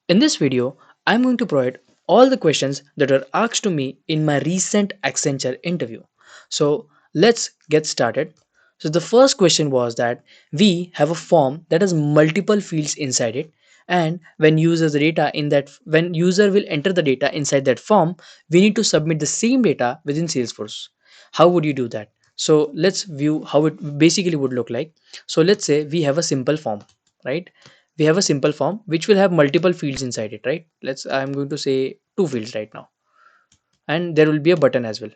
In this video, I'm going to provide all the questions that were asked to me in my recent Accenture interview. So let's get started. So the first question was that we have a form that has multiple fields inside it, and when user will enter the data inside that form, we need to submit the same data within Salesforce. How would you do that? So let's view how it basically would look like. So let's say we have a simple form, right? We have a simple form which will have multiple fields inside it, right? I'm going to say two fields right now, and there will be a button as well.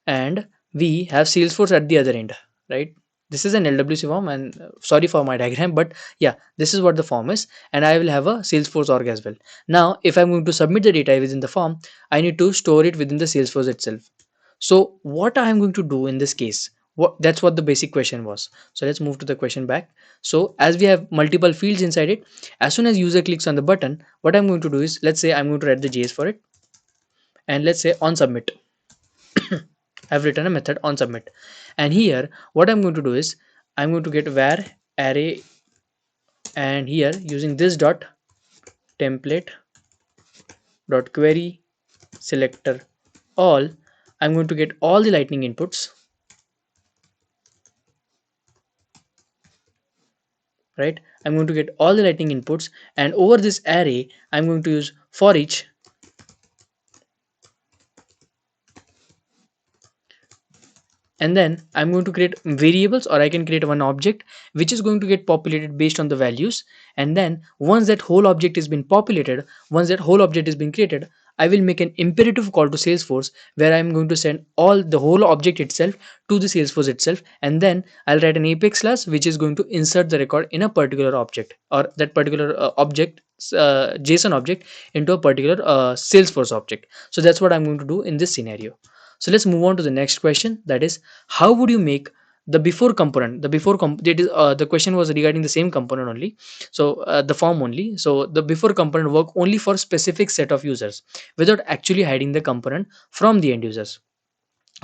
And we have Salesforce at the other end, right? This is an LWC form, and sorry for my diagram, but yeah, this is what the form is. And I will have a Salesforce org as well. Now if I'm going to submit the data within the form, I need to store it within the Salesforce itself. So what I'm going to do in this case, that's what the basic question was. So let's move to the question back. So as we have multiple fields inside it, as soon as user clicks on the button, what I'm going to do is, let's say I'm going to write the JS for it, and let's say on submit. I've written a method on submit, and here what I'm going to do is I'm going to get var array, and here using this dot template dot query selector all, I'm going to get all the lightning inputs, right? I'm going to get all the lightning inputs, and over this array I'm going to use for each, and then I'm going to create variables, or I can create one object which is going to get populated based on the values. And then once that whole object has been populated, once that whole object has been created, I will make an imperative call to Salesforce where I'm going to send all the whole object itself to the Salesforce itself, and then I'll write an apex class which is going to insert the record in a particular object, or that particular object JSON object into a particular Salesforce object. So that's what I'm going to do in this scenario. So let's move on to the next question, that is, how would you make the before component? The question was regarding the same component only, so the form only. So the before component work only for specific set of users without actually hiding the component from the end users.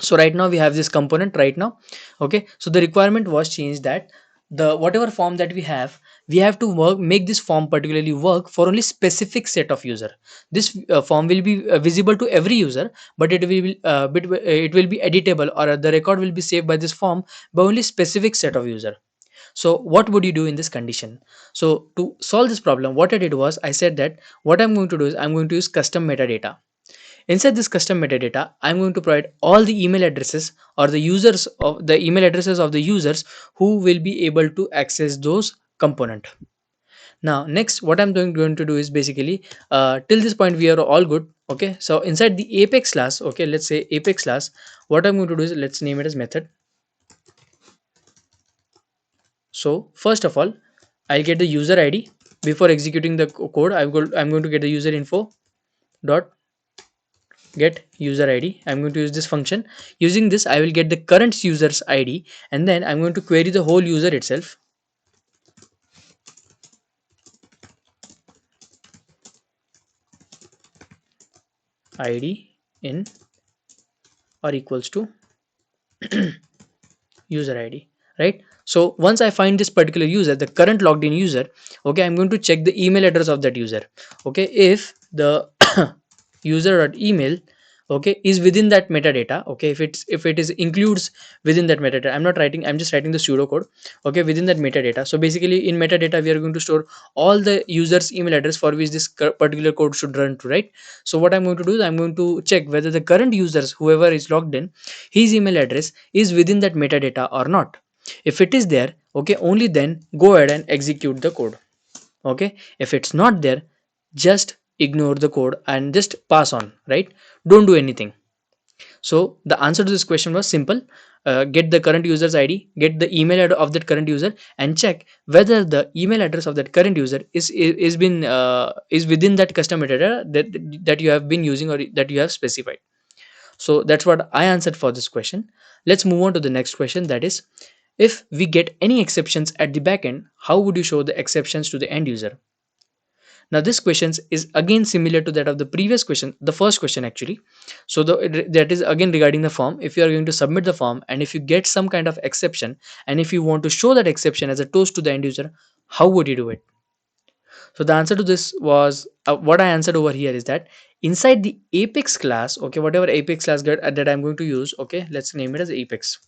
So right now we have this component right now. Okay, so the requirement was changed that the whatever form that we have to make this form particularly work for only specific set of user. This form will be visible to every user, but it will be editable, or the record will be saved by this form by only specific set of user. So what would you do in this condition? So to solve this problem, what I did was I said that what I'm going to do is I'm going to use custom metadata. Inside this custom metadata, I'm going to provide all the email addresses, or the email addresses of the users who will be able to access those component. Now next what I'm going to do is basically, till this point we are all good. Okay, so inside the apex class, okay, let's say apex class, what I'm going to do is, let's name it as method. So first of all, I'll get the user ID. Before executing the code, I'm going to get the user info dot get user id. I'm going to use this function. Using this, I will get the current user's id, and then I'm going to query the whole user itself. Id in or equals to user id, right? So once I find this particular user, the current logged in user, okay, I'm going to check the email address of that user. Okay, if the user.email, okay, is within that metadata, okay, if it is includes within that metadata, I'm just writing the pseudocode, okay, within that metadata. So basically in metadata we are going to store all the users email address for which this particular code should run to, right? So what I'm going to do is I'm going to check whether the current users, whoever is logged in, his email address is within that metadata or not. If it is there, okay, only then go ahead and execute the code. Okay, if it's not there, just ignore the code and just pass on, right? Don't do anything. So the answer to this question was simple. Get the current user's id, get the email address of that current user, and check whether the email address of that current user is within that custom metadata that you have been using, or that you have specified. So that's what I answered for this question. Let's move on to the next question, that is, if we get any exceptions at the backend, how would you show the exceptions to the end user? Now this question is again similar to that of the previous question, the first question actually. So that is again regarding the form. If you are going to submit the form, and if you get some kind of exception, and if you want to show that exception as a toast to the end user, how would you do it? So the answer to this was what I answered over here is that inside the Apex class, okay, whatever Apex class that I'm going to use, okay, let's name it as Apex.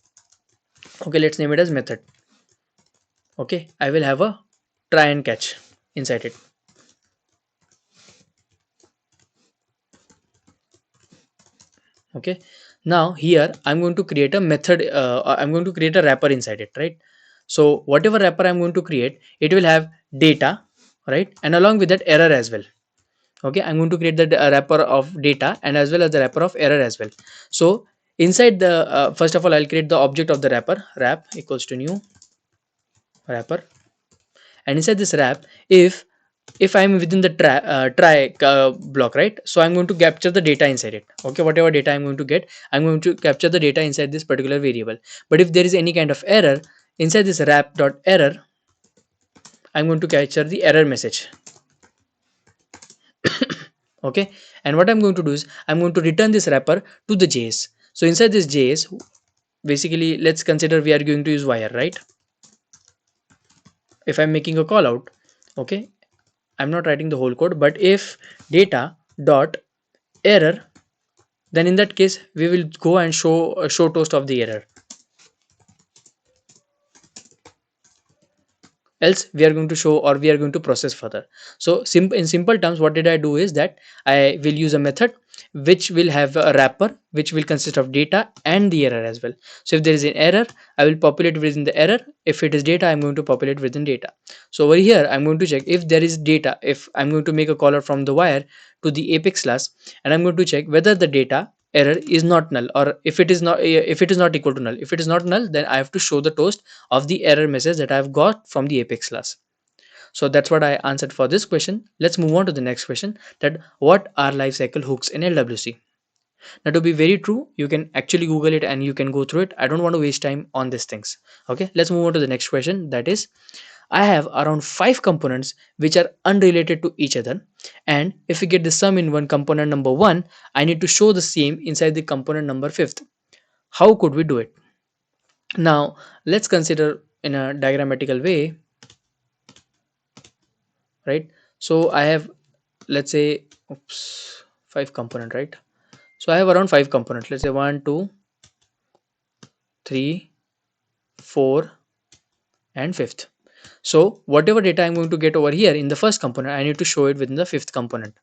Okay, let's name it as method. Okay, I will have a try and catch inside it. Okay, now here I'm going to create a method. I'm going to create a wrapper inside it, right? So whatever wrapper I'm going to create, it will have data, right, and along with that error as well. Okay, I'm going to create the wrapper of data and as well as the wrapper of error as well. So inside the first of all, I'll create the object of the wrapper. Wrap equals to new wrapper, and inside this wrap, if I'm within the try block, right, so I'm going to capture the data inside it. Okay, whatever data I'm going to get, I'm going to capture the data inside this particular variable. But if there is any kind of error inside this wrap dot error, I'm going to capture the error message. Okay, and what I'm going to do is I'm going to return this wrapper to the JS. So inside this JS, basically let's consider we are going to use wire, right? If I'm making a call out, okay, I'm not writing the whole code, but if data dot error, then in that case we will go and show a show toast of the error, else we are going to show or we are going to process further. So in simple terms, what did I do is that I will use a method which will have a wrapper which will consist of data and the error as well. So if there is an error, I will populate within the error. If it is data, I'm going to populate within data. So over here I'm going to check if there is data. If I'm going to make a caller from the wire to the Apex class, and I'm going to check whether the data error is not null, or if it is not equal to null. If it is not null, then I have to show the toast of the error message that I've got from the Apex class. So that's what I answered for this question. Let's move on to the next question, that what are lifecycle hooks in LWC. Now, to be very true, you can actually Google it and you can go through it. I don't want to waste time on these things. Okay, let's move on to the next question. That is, I have around 5 components which are unrelated to each other. And if we get the sum in one component number 1, I need to show the same inside the component number 5th. How could we do it? Now, let's consider in a diagrammatical way, right? So I have, let's say, oops, 5 component, right? So I have around 5 components. Let's say 1, 2, 3, 4, and 5th. So whatever data I'm going to get over here in the first component, I need to show it within the 5th component.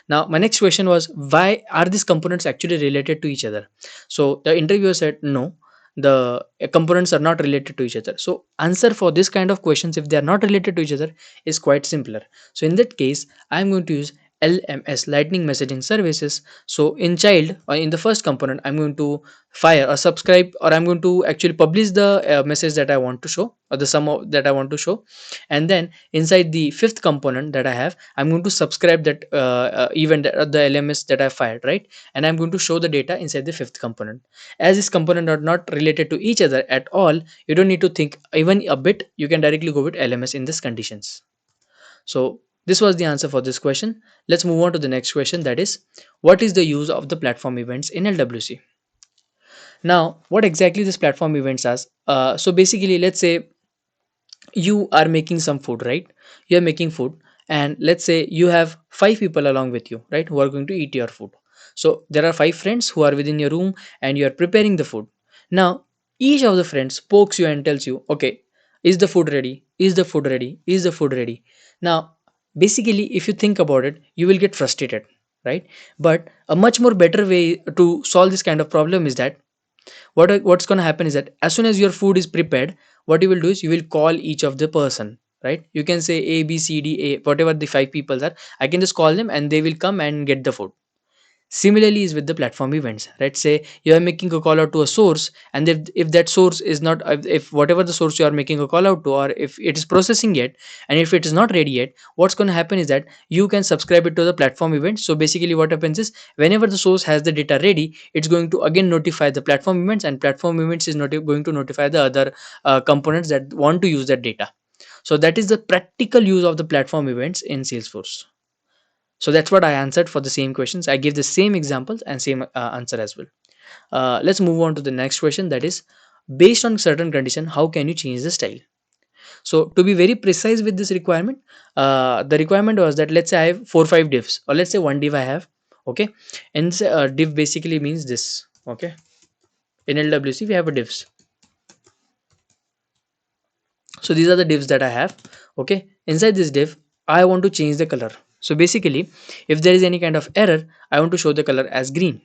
Now my next question was, why are these components actually related to each other? So the interviewer said no, the components are not related to each other. So answer for this kind of questions, if they are not related to each other, is quite simpler. So in that case, I'm going to use LMS, lightning messaging services. So in child, or in the first component, I'm going to fire or subscribe, or I'm going to actually publish the message that I want to show, or the sum of that I want to show. And then inside the 5th component that I have, I'm going to subscribe that event, the LMS that I fired, right? And I'm going to show the data inside the 5th component. As this component are not related to each other at all, you don't need to think even a bit. You can directly go with LMS in these conditions. So this was the answer for this question. Let's move on to the next question, that is, what is the use of the platform events in LWC? Now, what exactly this platform events are? So basically, let's say you are making some food, right? You are making food, and let's say you have 5 people along with you, right, who are going to eat your food. So there are 5 friends who are within your room and you are preparing the food. Now each of the friends pokes you and tells you, okay, is the food ready, is the food ready, is the food ready? Now basically, if you think about it, you will get frustrated, right? But a much more better way to solve this kind of problem is that what's going to happen is that as soon as your food is prepared, what you will do is you will call each of the person, right? You can say A, B, C, D, A, whatever the 5 people are. I can just call them and they will come and get the food. Similarly is with the platform events, right? Say you are making a call out to a source, and if that source is not, if whatever the source you are making a call out to, or if it is processing yet, and if it is not ready yet, what's going to happen is that you can subscribe it to the platform event. So basically what happens is, whenever the source has the data ready, it's going to again notify the platform events, and platform events is not going to notify the other components that want to use that data. So that is the practical use of the platform events in Salesforce. So that's what I answered for the same questions. I give the same examples and same answer as well. Let's move on to the next question, that is, based on certain condition, how can you change the style? So to be very precise with this requirement, the requirement was that let's say I have 4 5 divs, or let's say one div I have. Okay, and div basically means this. Okay, in LWC we have a divs. So these are the divs that I have. Okay, inside this div I want to change the color. So basically, if there is any kind of error, I want to show the color as green.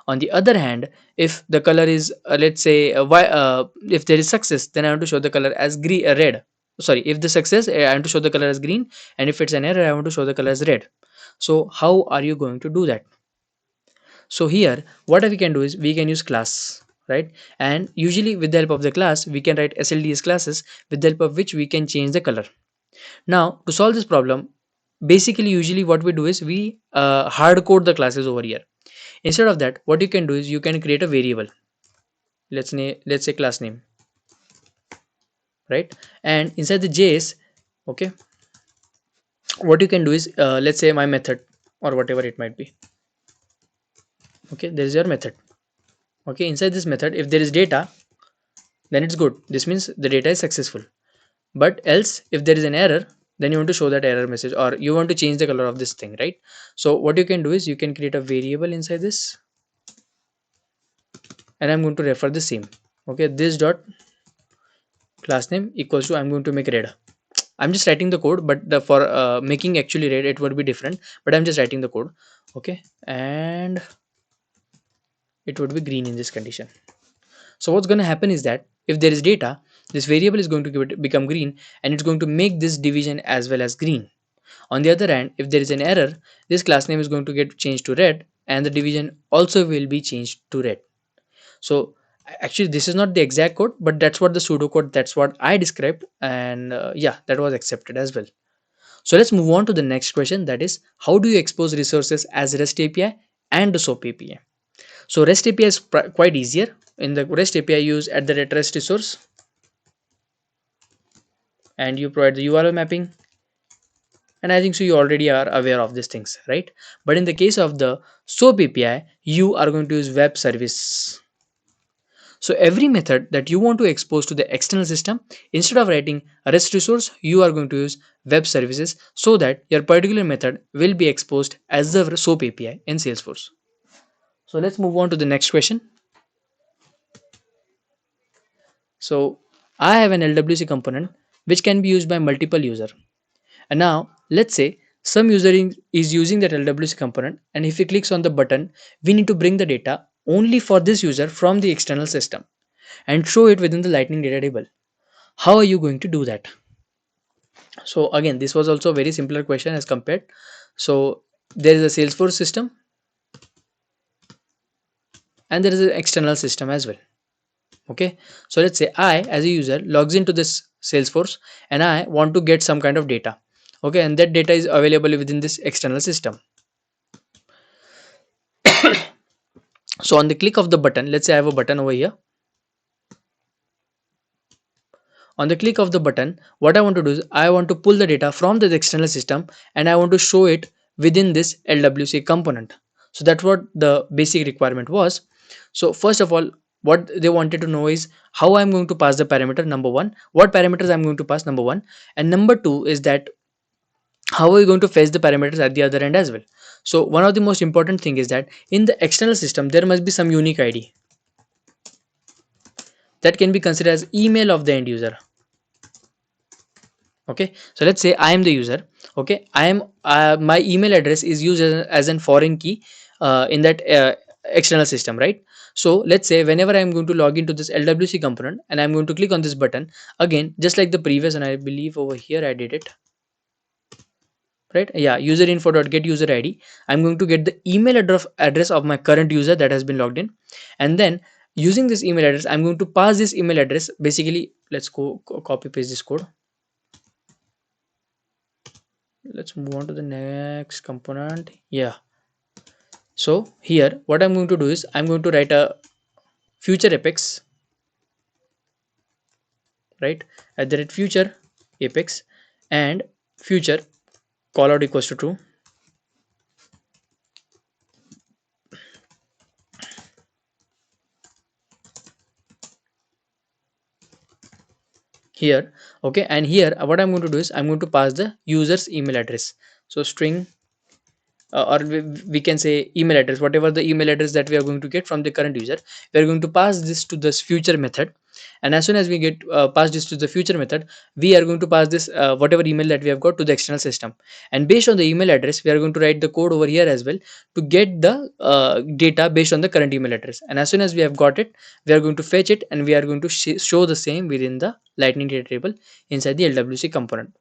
On the other hand, if the color is let's say if there is success, then I want to show the color as green, red. Sorry, if the success, I want to show the color as green, and if it's an error, I want to show the color as red. So how are you going to do that? So here what we can do is we can use class, right? And usually with the help of the class we can write slds classes, with the help of which we can change the color. Now to solve this problem, basically usually what we do is we hard code the classes over here. Instead of that, what you can do is you can create a variable. Let's say class name, right? And inside the JS, okay, what you can do is let's say my method, or whatever it might be. Okay, there is your method. Okay, inside this method, if there is data, then it's good. This means the data is successful. But else, if there is an error, then you want to show that error message, or you want to change the color of this thing, right? So what you can do is you can create a variable inside this, and I'm going to refer the same. Okay, this dot class name equals to, I'm going to make red. I'm just writing the code, but the for making actually red it would be different, but I'm just writing the code. Okay, and it would be green in this condition. So what's going to happen is that if there is data, this variable is going to become green, and it's going to make this division as well as green. On the other hand, if there is an error, this class name is going to get changed to red, and the division also will be changed to red. So actually this is not the exact code, but that's what the pseudocode, that's what I described, and yeah, that was accepted as well. So let's move on to the next question, that is how do you expose resources as REST API and the SOAP API? So REST API is quite easier. In the REST API, use at the rest resource, and you provide the URL mapping, and I think so you already are aware of these things, right? But in the case of the SOAP API, you are going to use web service. So every method that you want to expose to the external system, instead of writing a REST resource, you are going to use web services, so that your particular method will be exposed as the SOAP API in Salesforce. So let's move on to the next question. So I have an LWC component which can be used by multiple user. And now let's say some user is using that LWC component, and if he clicks on the button, we need to bring the data only for this user from the external system and show it within the Lightning data table. How are you going to do that? So again, this was also a very simpler question as compared. So there is a Salesforce system, and there is an external system as well. Okay, so let's say I as a user logs into this Salesforce, and I want to get some kind of data. Okay, and that data is available within this external system. So on the click of the button, let's say I have a button over here. On the click of the button, what I want to do is I want to pull the data from the external system, and I want to show it within this LWC component. So that's what the basic requirement was. So first of all, what they wanted to know is how I'm going to pass the parameter, number one, what parameters I'm going to pass, number one, and number two is that how are we going to fetch the parameters at the other end as well. So one of the most important thing is that in the external system there must be some unique ID that can be considered as email of the end user. Okay, so let's say I am the user. Okay, I am my email address is used as an foreign key in that external system, right? So let's say whenever I'm going to log into this LWC component and I'm going to click on this button, again just like the previous, and I believe over here I did it right. Yeah, user info dot get user id, I'm going to get the email address of my current user that has been logged in, and then using this email address I'm going to pass this email address. Basically, let's go copy paste this code. Let's move on to the next component. Yeah, so here what I'm going to do is I'm going to write a future apex, right, at the rate future apex, and future call out equals to true. here. Okay, and here what I'm going to do is I'm going to pass the user's email address. So string, or we can say email address, whatever the email address that we are going to get from the current user, we are going to pass this to this future method. And as soon as we get pass this to the future method, we are going to pass this whatever email that we have got to the external system. And based on the email address, we are going to write the code over here as well to get the data based on the current email address. And as soon as we have got it, we are going to fetch it, and we are going to show the same within the lightning data table inside the LWC component.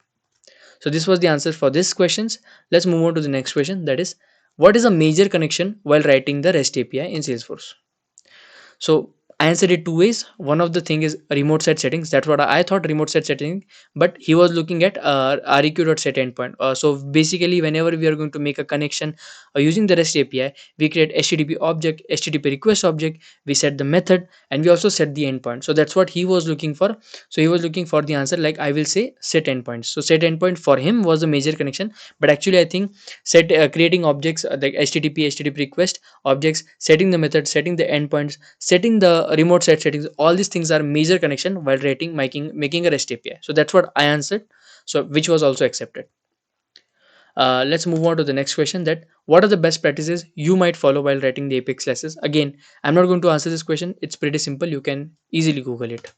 So this was the answer for this questions. Let's move on to the next question, that is, what is a major connection while writing the REST API in Salesforce? So I answered it two ways. One of the thing is remote set settings. That's what I thought, remote set setting, but he was looking at req.set endpoint. So basically, whenever we are going to make a connection using the REST API, we create HTTP object, HTTP request object, we set the method, and we also set the endpoint. So that's what he was looking for. So he was looking for the answer like I will say set endpoints. So set endpoint for him was the major connection, but actually I think set creating objects like HTTP request objects, setting the method, setting the endpoints, setting the remote set settings, all these things are major connection while writing making a REST API. So that's what I answered, so which was also accepted. Let's move on to the next question, that what are the best practices you might follow while writing the apex classes? Again, I'm not going to answer this question, it's pretty simple, you can easily google it.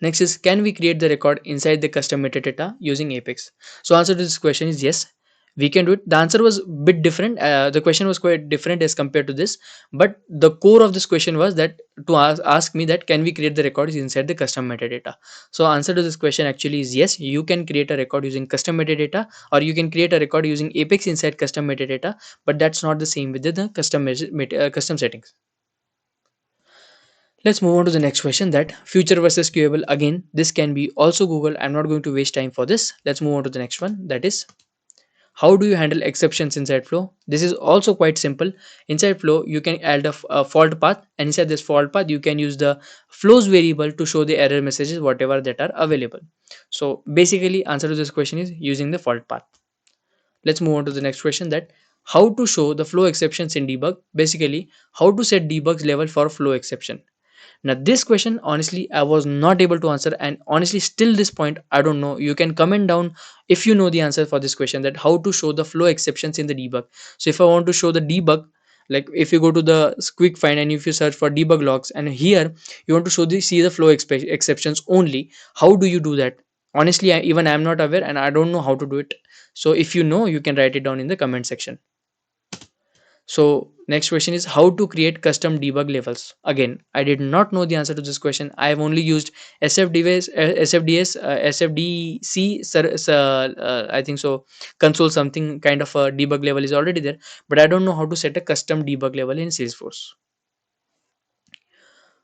Next is, can we create the record inside the custom metadata using Apex? So answer to this question is yes, we can do it. The answer was a bit different. The question was quite different as compared to this, but the core of this question was that to ask me that can we create the records inside the custom metadata. So answer to this question actually is yes, you can create a record using custom metadata, or you can create a record using Apex inside custom metadata, but that's not the same with the custom settings. Let's move on to the next question, that future versus queuable. Again, this can be also Google. I'm not going to waste time for this. Let's move on to the next one. That is, how do you handle exceptions inside Flow? This is also quite simple. Inside Flow, you can add a fault path, and inside this fault path, you can use the flows variable to show the error messages, whatever that are available. So basically, answer to this question is using the fault path. Let's move on to the next question, that how to show the flow exceptions in debug. Basically, how to set debug level for flow exception. Now, this question, honestly, I was not able to answer, and honestly, still this point, I don't know. You can comment down if you know the answer for this question, that how to show the flow exceptions in the debug. So, if I want to show the debug, like if you go to the quick find and if you search for debug logs, and here you want to see the flow exceptions only, how do you do that? Honestly, even I am not aware, and I don't know how to do it. So, if you know, you can write it down in the comment section. So next question is how to create custom debug levels. Again, I did not know the answer to this question. I have only used SFDS, SFDS, SFDC, I think so, console something kind of a debug level is already there, but I don't know how to set a custom debug level in Salesforce.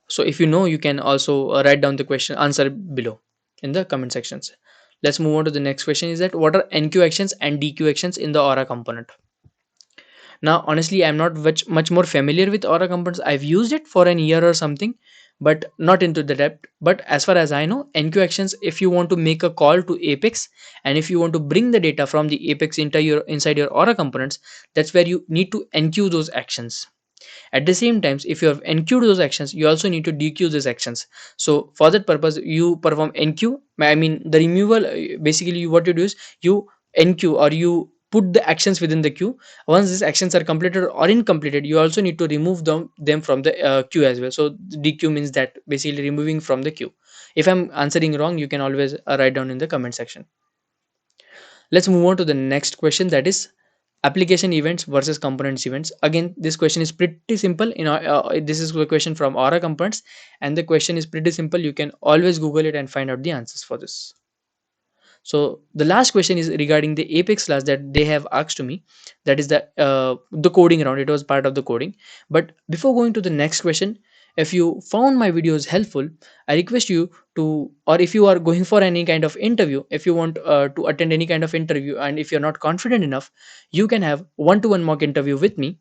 So if you know, you can also write down the question answer below in the comment sections. Let's move on to the next question, is that what are NQ actions and DQ actions in the Aura component? Now, honestly, I'm not much more familiar with Aura components. I've used it for an year or something, but not into the depth. But as far as I know, NQ actions, if you want to make a call to Apex, and if you want to bring the data from the Apex inside your Aura components, that's where you need to NQ those actions. At the same time, if you have enqueued those actions, you also need to dequeue those actions. So for that purpose, you perform enqueue. I mean the removal. Basically, what you do is you enqueue, or you put the actions within the queue. Once these actions are completed or incompleted, you also need to remove them from the queue as well. So dequeue means that basically removing from the queue. If I'm answering wrong, you can always write down in the comment section. Let's move on to the next question, that is application events versus components events. Again, this question is pretty simple. This is a question from Aura components, and the question is pretty simple. You can always Google it and find out the answers for this. So the last question is regarding the Apex class that they have asked to me. That is the coding round. It was part of the coding. But before going to the next question, if you found my videos helpful, I request you to, or if you are going for any kind of interview, if you want to attend any kind of interview, and if you're not confident enough, you can have one-to-one mock interview with me.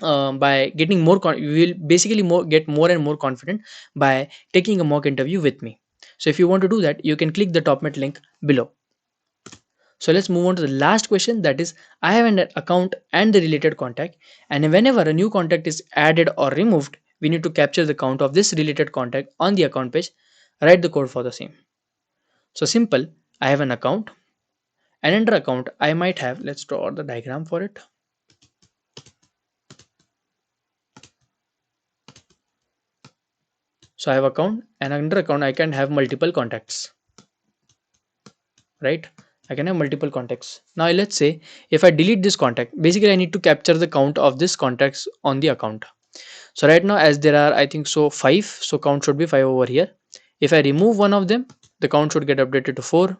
By getting you will basically get more and more confident by taking a mock interview with me. So if you want to do that, you can click the top mate link below. So let's move on to the last question, that is, I have an account and the related contact, and whenever a new contact is added or removed, we need to capture the count of this related contact on the account page. Write the code for the same. So simple. I have an account, and under account I might have, let's draw the diagram for it. So I have account, and under account I can have multiple contacts, right? I can have multiple contacts. Now let's say if I delete this contact, basically I need to capture the count of this contacts on the account. So right now, as there are, I think so, 5, so count should be 5 over here. If I remove one of them, the count should get updated to 4.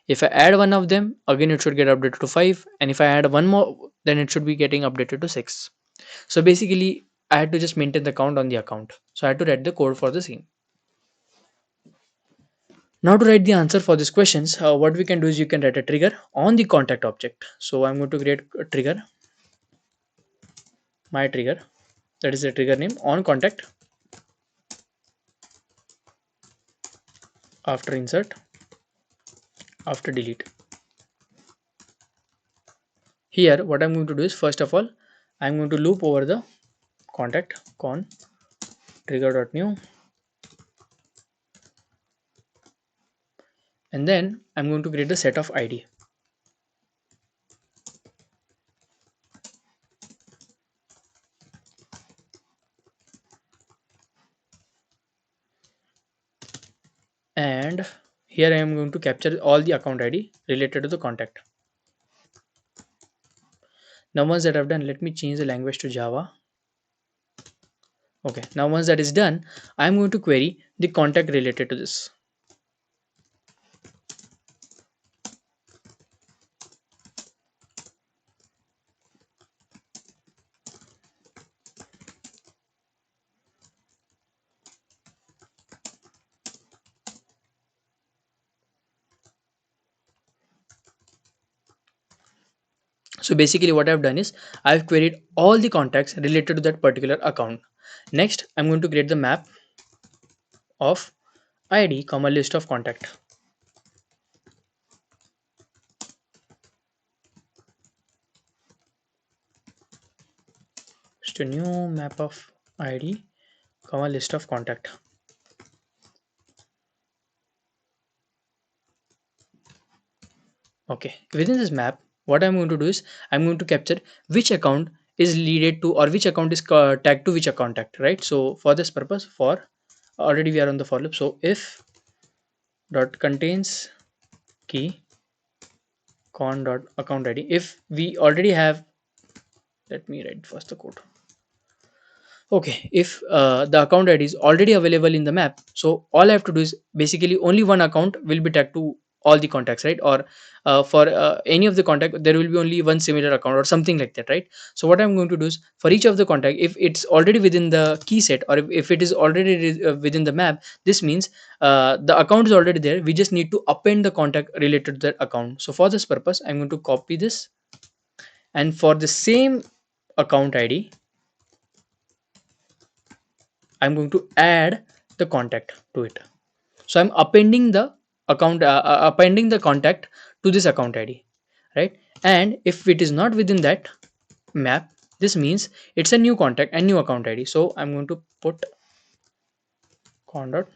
If I add one of them, again it should get updated to 5, and if I add one more, then it should be getting updated to 6. So basically I had to just maintain the count on the account, so I had to write the code for the same. Now to write the answer for these questions, what we can do is you can write a trigger on the contact object. So I'm going to create a trigger, my trigger, that is the trigger name on contact. After insert, after delete. Here what I'm going to do is, first of all, I'm going to loop over the contact con trigger.new, and then I'm going to create a set of ID. And here I am going to capture all the account ID related to the contact. Now once that I've done, let me change the language to Java. Okay, now once that is done, I'm going to query the contact related to this. So basically what I've done is I've queried all the contacts related to that particular account. Next, I'm going to create the map of ID comma list of contact. Just a new map of ID comma list of contact. Okay, within this map, what I'm going to do is I'm going to capture which account is leaded to, or which account is tagged to which contact, right? So for this purpose, for already we are on the for loop. So if dot contains key con dot account ID, if we already have, let me write first the code. Okay, if the account ID is already available in the map, so all I have to do is basically only one account will be tagged to all the contacts, right? Or for any of the contact, there will be only one similar account or something like that, right? So what I'm going to do is for each of the contact, if it's already within the key set, or if it is already within the map, this means the account is already there. We just need to append the contact related to that account. So for this purpose, I'm going to copy this, and for the same account ID, I'm going to add the contact to it. So I'm appending the appending the contact to this account ID, right? And if it is not within that map, this means it's a new contact and new account ID. So I'm going to put con dot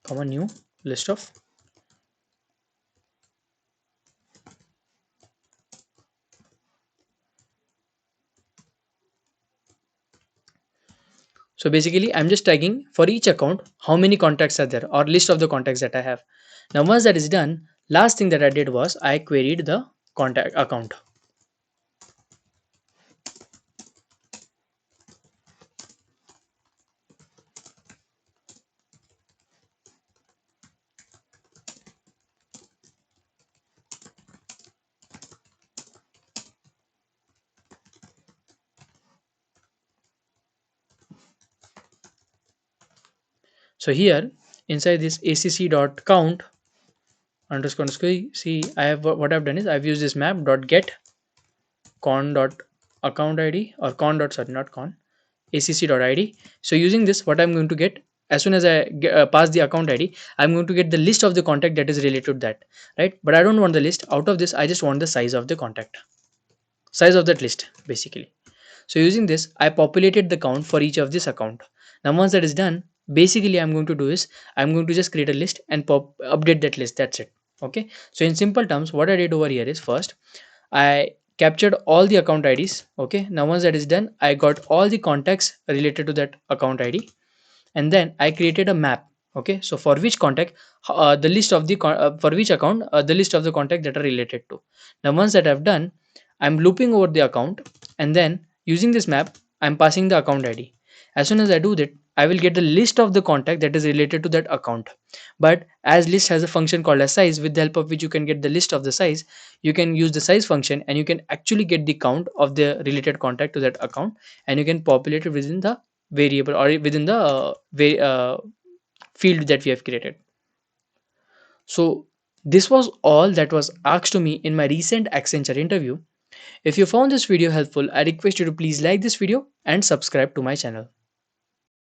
comma new list of. So basically I'm just tagging for each account how many contacts are there, or list of the contacts that I have. Now once that is done, last thing that I did was I queried the contact account. So here inside this acc.count underscore see, I have what I've done is I've used this map dot get con dot account ID, or con dot, sorry, not con, acc dot id. So using this, what I'm going to get, as soon as I pass the account ID, I'm going to get the list of the contact that is related to that, right? But I don't want the list. Out of this, I just want the size of the contact, size of that list basically. So using this, I populated the count for each of this account. Now once that is done, Basically I'm going to do is I'm going to just create a list and update that list. That's it. Okay, so in simple terms, what I did over here is, first I captured all the account IDs. Okay, now once that is done, I got all the contacts related to that account ID, and then I created a map. Okay, so for which contact, the list of the for which account, the list of the contact that are related to. Now once that I've done, I'm looping over the account, and then using this map I'm passing the account ID. As soon as I do that, I will get the list of the contact that is related to that account. But as list has a function called as size, with the help of which you can get the list of the size, you can use the size function and you can actually get the count of the related contact to that account, and you can populate it within the variable or within the field that we have created. So this was all that was asked to me in my recent Accenture interview. If you found this video helpful, I request you to please like this video and subscribe to my channel.